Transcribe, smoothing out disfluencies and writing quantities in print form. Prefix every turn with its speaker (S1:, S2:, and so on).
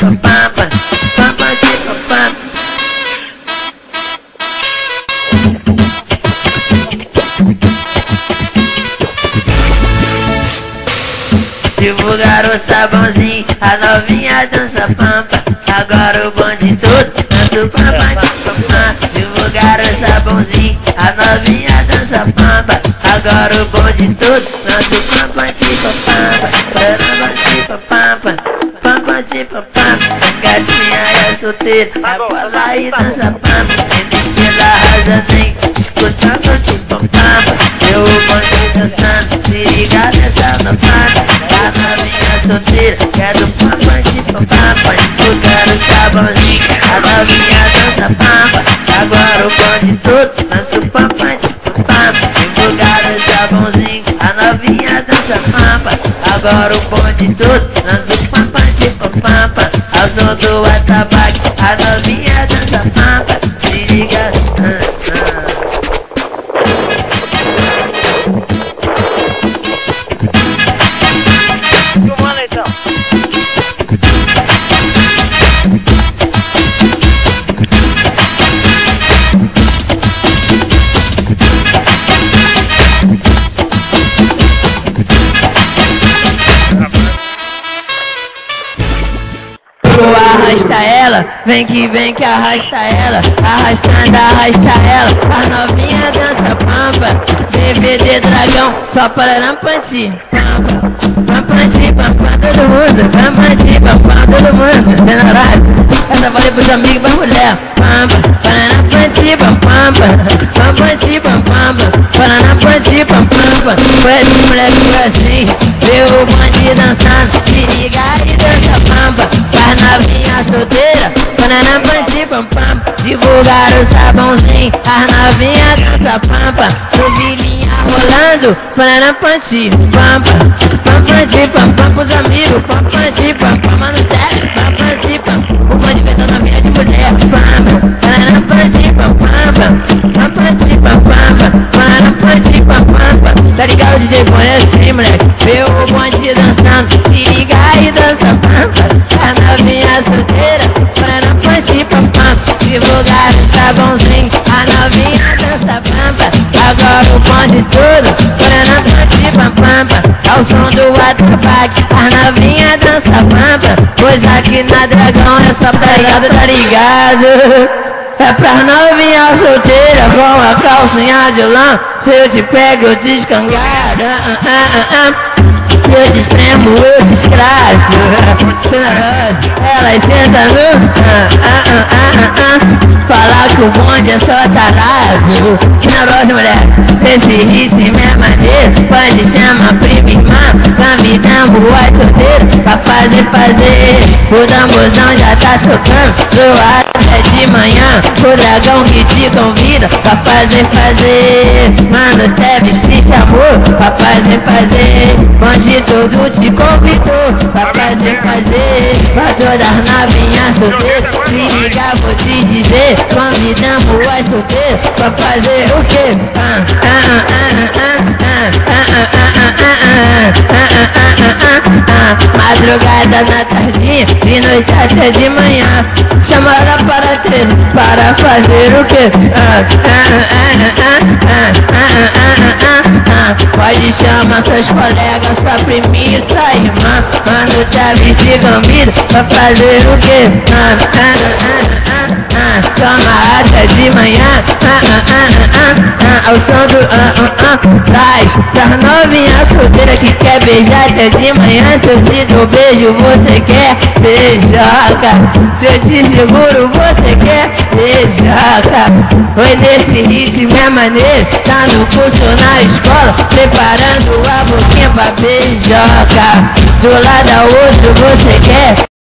S1: papampa, papapapapam. Divulgaram o sabãozinho, a novinha dança pampa. Agora o bonde todo dança o papapapam. Divulgaram o sabãozinho, a novinha dança pampa. Agora o bonde todo dança o papapapam. Papapapam, papapapam. Gatinha é solteira, vai pra lá e dança pampa. Tem estrela rasa nem escutando tipo pampa. Eu o bonde dançando, se liga nessa novada. A novinha solteira, quer do papapapam. Divulgaram o sabãozinho, a novinha dança pampa. Agora o bonde todo dança o papapapam. Divulgaram o sabãozinho, a novinha dança pampa. Agora o bonde todo dança o papapapam. Ao som do atabaque, a novinha dança pampa. Se liga,
S2: Comanda então.
S1: Arrasta ela, vem que arrasta ela. Arrastando, arrasta ela. A novinha dança pampa. DVD dragão, só para panti. Pampanti, pampam todo mundo. Pampanti, pampam todo mundo. Tem na rádio. Essa vale pros amigos e pra mulher. Pampa, panti, pampam. Pampanti, pampam. Panti, pampam. Foi esse moleque foi assim. Vê o bonde dançando. Se liga e dança pampa. Faz novinha solteira, pananampanti pampam. Divulgaram o sabãozinho, as novinha dança pampa. Novilhinha rolando, pananampanti pampa. Pampanti pampam pros amigos, pampanti pampam. Mano sério, pampanti pampam. O bonde pensa na vida de mulher, pampa. Pananampanti pampam. Pampanti pampam, pananampanti pampam. Tá ligado, DJ Boni é assim, moleque. Vê o bonde dançando, se liga e dança pampa. A novinha solteira, pananampanti pampam. Divulgaram o sabãozinho, a novinha dança pampa. Agora o bonde todo, pananampanti pampam. Ao som do atabaque, a novinha dança pampa. Pois aqui na Dragão é só tá ligado, tá ligado. É pra novinha solteira com a calcinha de lã. Se eu te pego, eu te escangado. Se eu te espremo, eu te escracho. Elas sentam no falar que o bonde é só tarado. Que negócio, mulher, esse ritmo é maneiro. Pode chamar prima, irmã, pra me dar boa solteiro. Pra fazer, o tamborzão já tá tocando. Zoado até de manhã, o dragão que te convida. Pra fazer, mano, Teves te chamou. Pra fazer, bonde todo te convidou. Pra fazer, pra todas as novinhas solteiras. Se ligar, vou te dizer, convidamos as solteiras. Pra fazer o quê? Madrugada na tardinha, de noite até de manhã. Chama ela para ter, para fazer o quê? Pode chamar seus colegas, sua priminha e sua irmã. Mano, Teves te convida pra fazer o quê? Toma até de manhã. Ao som do traz pras novinhas solteiras que quer beijar até de manhã. Se eu te dou beijo, você quer beijoca. Se eu te seguro, você quer beijoca. Foi nesse ritmo é maneiro. Tá no curso na escola, preparando a boquinha pra beijoca. Do lado ao outro você quer